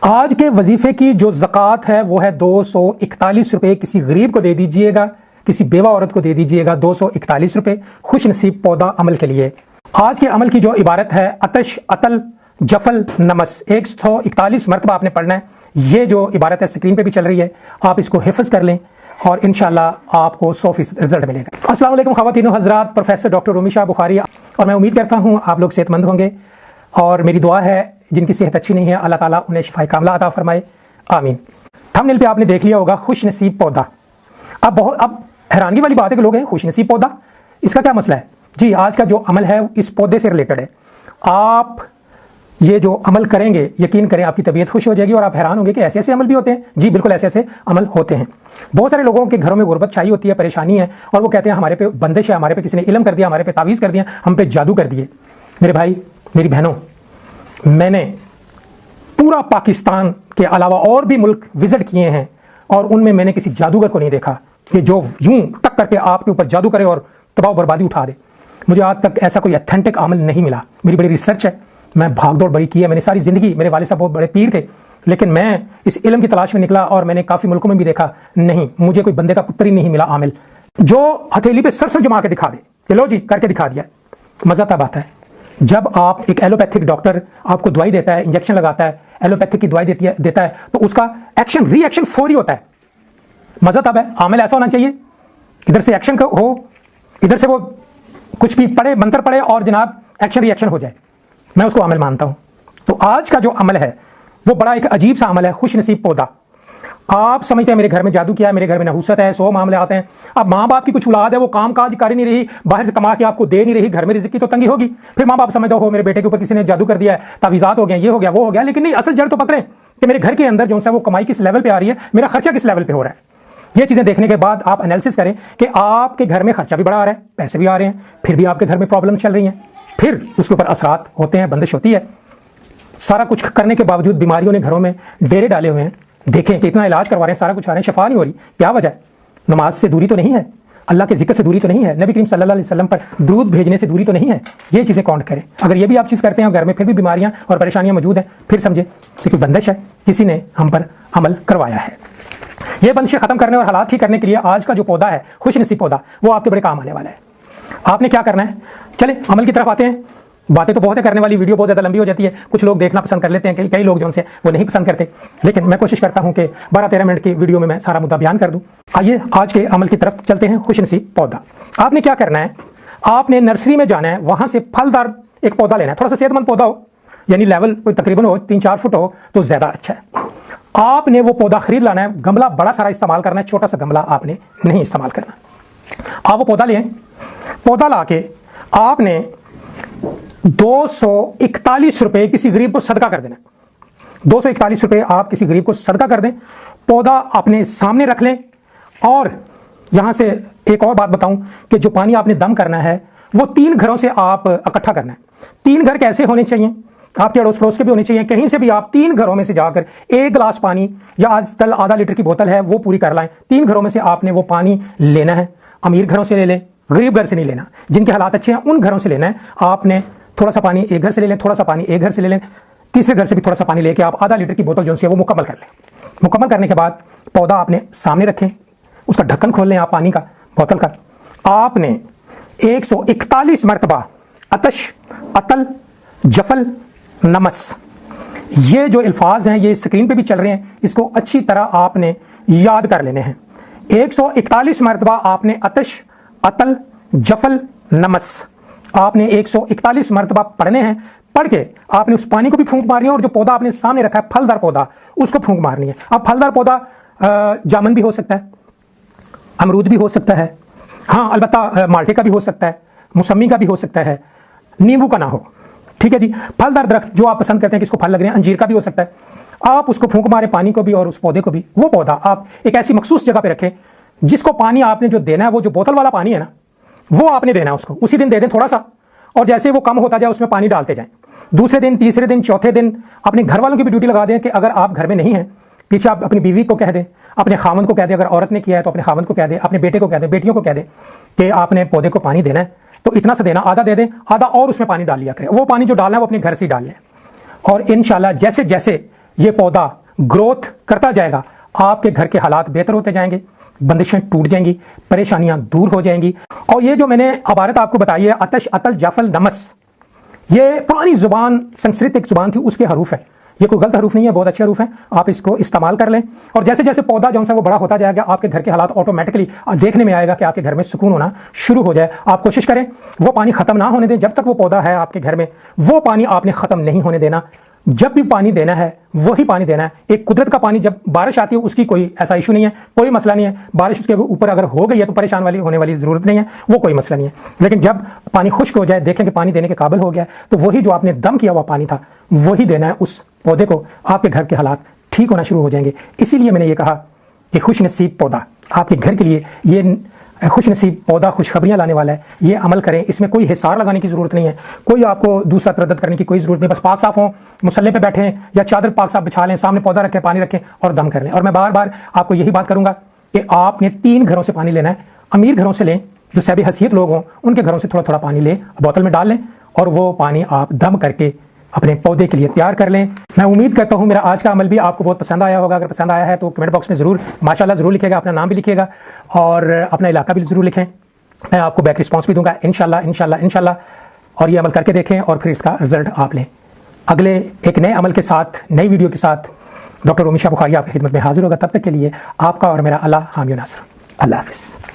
आज के वजीफे की जो ज़कात है वो है 241 रुपये। किसी गरीब को दे दीजिएगा, किसी बेवा औरत को दे दीजिएगा 241 रुपये, खुश नसीब पौधा अमल के लिए। आज के अमल की जो इबारत है अतश अतल जफल नमस, 141 मरतबा आपने पढ़ना है। ये जो इबारत है स्क्रीन पे भी चल रही है, आप इसको हिफ्ज़ कर लें और इंशाल्लाह आपको 100% रिजल्ट मिलेगा। अस्सलाम वालेकुम ख़वातीनो हज़रात, प्रोफेसर डॉक्टर रूमी शाह बुखारी, और मैं उम्मीद करता हूँ आप लोग सेहतमंद होंगे। और मेरी दुआ है जिनकी सेहत अच्छी नहीं है अल्लाह ताला उन्हें शिफाए कामला अता फरमाए, आमीन। थंबनेल पे आपने देख लिया होगा खुश नसीब पौधा। अब हैरानगी वाली बात है कि लोग हैं खुश नसीब पौधा, इसका क्या मसला है जी? आज का जो अमल है इस पौधे से रिलेटेड है। आप ये जो अमल करेंगे यकीन करें आपकी तबीयत खुश हो जाएगी और आप हैरान होंगे कि ऐसे ऐसे अमल भी होते हैं। जी बिल्कुल, ऐसे ऐसे अमल होते हैं। बहुत सारे लोगों के घरों में गुर्बत छाई होती है, परेशानी है, और वो कहते हैं हमारे पे बंदिश है, हमारे पे किसी ने इल्म कर दिया, हमारे पे तावीज़ कर दिया, हम पे जादू कर दिए। मेरे भाई मेरी बहनों, मैंने पूरा पाकिस्तान के अलावा और भी मुल्क विजिट किए हैं और उनमें मैंने किसी जादूगर को नहीं देखा कि जो यूं टक करके आपके ऊपर जादू करे और तबाह बर्बादी उठा दे। मुझे आज तक ऐसा कोई ऑथेंटिक अमल नहीं मिला। मेरी बड़ी रिसर्च है, मैं भागदौड़ बड़ी की है, मैंने सारी ज़िंदगी, मेरे वाले साहब बहुत बड़े पीर थे, लेकिन मैं इस इल्म की तलाश में निकला और मैंने काफ़ी मुल्कों में भी देखा, नहीं, मुझे कोई बंदे का पुत्र ही नहीं मिला आमिल जो हथेली पे सरसों जमा के दिखा दे कि लो जी करके दिखा दिया। मज़ा तब आता है जब आप एक एलोपैथिक डॉक्टर आपको दवाई देता है, इंजेक्शन लगाता है, एलोपैथिक की दवाई देता है, तो उसका एक्शन रिएक्शन फौरी होता है। मज़ा तब है। आमिल ऐसा होना चाहिए इधर से एक्शन हो, इधर से वो कुछ भी पढ़े, मंत्र पढ़े और जनाब एक्शन रिएक्शन हो जाए। मैं उसको अमल मानता हूँ। तो आज का जो अमल है वो बड़ा एक अजीब सा अमल है, खुश नसीब पौधा। आप समझते हैं मेरे घर में जादू किया है, मेरे घर में नहुसत है, 100 मामले आते हैं। अब माँ बाप की कुछ औलाद है वो काम काज कर ही नहीं रही, बाहर से कमा के आपको दे नहीं रही, घर में रिज़्क़ की तो तंगी होगी। फिर माँ बाप समझते हो मेरे बेटे के ऊपर किसी ने जादू कर दिया है, तावीज़ात हो गया, ये हो गया, वो हो गया। लेकिन नहीं, असल जड़ तो पकड़े कि मेरे घर के अंदर जो सा वो कमाई किस लेवल पर आ रही है, मेरा खर्चा किस लेवल पर हो रहा है। ये चीज़ें देखने के बाद आप एनालिसिस करें कि आपके घर में खर्चा भी बड़ा आ रहा है, पैसे भी आ रहे हैं, फिर भी आपके घर में प्रॉब्लम चल रही हैं, फिर उसके ऊपर असरात होते हैं, बंदिश होती है। सारा कुछ करने के बावजूद बीमारियों ने घरों में डेरे डाले हुए हैं। देखें कि इतना इलाज करवा रहे हैं, सारा कुछ आ रहे हैं, शफा नहीं हो रही। क्या वजह है? नमाज से दूरी तो नहीं है, अल्लाह के जिक्र से दूरी तो नहीं है, नबी करीम सल्लल्लाहु अलैहि वसल्लम पर दुरूद भेजने से दूरी तो नहीं है। ये चीज़ें काउंट करें। अगर ये भी आप चीज़ करते हैं और घर में फिर भी बीमारियां और परेशानियां मौजूद हैं, फिर समझे कि कोई बंदिश है, किसी ने हम पर अमल करवाया है। ये बंदिशें ख़त्म करने और हालात ठीक करने के लिए आज का जो पौधा है खुश नसीब पौधा, वो आपके बड़े काम आने वाला है। आपने क्या करना है, चले अमल की तरफ आते हैं। बातें तो बहुत है करने वाली, वीडियो बहुत ज़्यादा लंबी हो जाती है, कुछ लोग देखना पसंद कर लेते हैं, कई लोग जो उनसे वो नहीं पसंद करते, लेकिन मैं कोशिश करता हूं कि 12-13 मिनट की वीडियो में मैं सारा मुद्दा बयान कर दूं। आइए आज के अमल की तरफ चलते हैं। खुश नसीब पौधा, आपने क्या करना है, आपने नर्सरी में जाना है, वहां से फलदार एक पौधा लेना है, थोड़ा सा सेहतमंद पौधा हो, यानी लेवल कोई तकरीबन हो 3-4 फुट हो तो ज़्यादा अच्छा है। आपने वो पौधा खरीद लाना है, गमला बड़ा सारा इस्तेमाल करना है, छोटा सा गमला आपने नहीं इस्तेमाल करना। आप वो पौधा लें, पौधा ला के आपने 241 रुपये किसी गरीब को सदका कर देना। 241 रुपये आप किसी गरीब को सदका कर दें, पौधा अपने सामने रख लें। और यहाँ से एक और बात बताऊं कि जो पानी आपने दम करना है वो 3 घरों से आप इकट्ठा करना है। 3 घर कैसे होने चाहिए? आपके अड़ोस पड़ोस के भी होने चाहिए, कहीं से भी आप 3 घरों में से जाकर 1 गिलास पानी, या आजकल आधा लीटर की बोतल है वो पूरी कर लाएं। 3 घरों में से आपने वो पानी लेना है। अमीर घरों से ले लें, गरीब घर से नहीं लेना, जिनके हालात अच्छे हैं उन घरों से लेना है। आपने थोड़ा सा पानी एक घर से ले लें, थोड़ा सा पानी एक घर से ले लें, तीसरे घर से भी थोड़ा सा पानी लेके आप आधा लीटर की बोतल जो है वो मुकम्मल कर लें। मुकम्मल करने के बाद पौधा आपने सामने रखें, उसका ढक्कन खोल लें आप पानी का, बोतल का। आपने 141 मरतबा अतश अतल जफल नमस, ये जो अल्फाज हैं ये स्क्रीन पे भी चल रहे हैं, इसको अच्छी तरह आपने याद कर लेने हैं। 141 मरतबा आपने अतश अतल जफल नमस आपने 141 मरतबा पढ़ने हैं। पढ़ के आपने उस पानी को भी फूंक मारनी है और जो पौधा आपने सामने रखा है फलदार पौधा, उसको फूंक मारनी है। अब फलदार पौधा जामुन भी हो सकता है, अमरूद भी हो सकता है, हाँ अलबत्ता माल्टे का भी हो सकता है, मौसमी का भी हो सकता है, नींबू का ना हो, ठीक है जी। फलदार दरख्त जो आप पसंद करते हैं कि इसको फल लग रहे हैं, अंजीर का भी हो सकता है। आप उसको फूंक मारे, पानी को भी और उस पौधे को भी। वो पौधा आप एक ऐसी मखसूस जगह पे रखें जिसको पानी आपने जो देना है वो जो बोतल वाला पानी है ना वो आपने देना है, उसको उसी दिन दे दें थोड़ा सा, और जैसे वो कम होता जाए उसमें पानी डालते जाएं। दूसरे दिन, तीसरे दिन, चौथे दिन अपने घर वालों की भी ड्यूटी लगा दें कि अगर आप घर में नहीं हैं, पीछे आप अपनी बीवी को कह दें, अपने खावंद को कह दें, अगर औरत ने किया है तो अपने खावंद को कह दें, अपने बेटे को कह दें, बेटियों को कह दें कि आपने पौधे को पानी देना है तो इतना सा देना, आधा दे दें, आधा और उसमें पानी डाल लिया करें। वो पानी जो डालना है वो अपने घर से ही डाल लें। और इंशाल्लाह जैसे जैसे ये पौधा ग्रोथ करता जाएगा, आपके घर के हालात बेहतर होते जाएंगे, बंदिशें टूट जाएंगी, परेशानियां दूर हो जाएंगी। और ये जो मैंने इबारत आपको बताई है, अतश अतल जाफल नमस, ये पुरानी जुबान संस्कृत एक जुबान थी, उसके हरूफ है। ये कोई गलत हरूफ नहीं है, बहुत अच्छे हरूफ हैं, आप इसको इस्तेमाल कर लें। और जैसे जैसे पौधा जो है वो बड़ा होता जाएगा, आपके घर के हालात ऑटोमेटिकली देखने में आएगा कि आपके घर में सुकून होना शुरू हो जाए। आप कोशिश करें वो पानी ख़त्म ना होने दें, जब तक वो पौधा है आपके घर में वो पानी आपने ख़त्म नहीं होने देना। जब भी पानी देना है वही पानी देना है। एक कुदरत का पानी, जब बारिश आती है उसकी कोई ऐसा इशू नहीं है, कोई मसला नहीं है। बारिश उसके ऊपर अगर हो गई है तो परेशान होने वाली ज़रूरत नहीं है, वो कोई मसला नहीं है। लेकिन जब पानी खुश्क हो जाए, देखें कि पानी देने के काबिल हो गया, तो वही जो आपने दम किया हुआ पानी था वही देना है उस पौधे को। आपके घर के हालात ठीक होना शुरू हो जाएंगे। इसीलिए मैंने ये कहा कि खुश नसीब पौधा आपके घर के लिए, ये खुश नसीब पौधा खुशखबरियाँ लाने वाला है। ये अमल करें, इसमें कोई हिसार लगाने की ज़रूरत नहीं है, कोई आपको दूसरा तरद्दत करने की कोई ज़रूरत नहीं। बस पाक साफ़ हों, मुसल्ले पे बैठें या चादर पाक साफ़ बिछा लें, सामने पौधा रखें, पानी रखें और दम कर लें। और मैं बार बार आपको यही बात करूँगा कि आपने 3 घरों से पानी लेना है। अमीर घरों से लें, जो सहब हैसियत लोग हों उनके घरों से थोड़ा थोड़ा पानी लें, बोतल में डाल लें और वो पानी आप दम करके अपने पौधे के लिए तैयार कर लें। मैं उम्मीद करता हूँ मेरा आज का अमल भी आपको बहुत पसंद आया होगा। अगर पसंद आया है तो कमेंट बॉक्स में ज़रूर माशाल्लाह ज़रूर लिखेगा, अपना नाम भी लिखिएगा और अपना इलाका भी ज़रूर लिखें। मैं आपको बैक रिस्पॉन्स भी दूंगा इंशाल्लाह इंशाल्लाह इंशाल्लाह। और ये अमल करके देखें और फिर इसका रिजल्ट आप लें। अगले एक नए अमल के साथ, नई वीडियो के साथ डॉक्टर रोमी शाह बुखारी आपकी खिदमत में हाजिर होगा। तब तक के लिए आपका और मेरा अल्लाह हामी नासर। अल्लाह हाफ़िज़।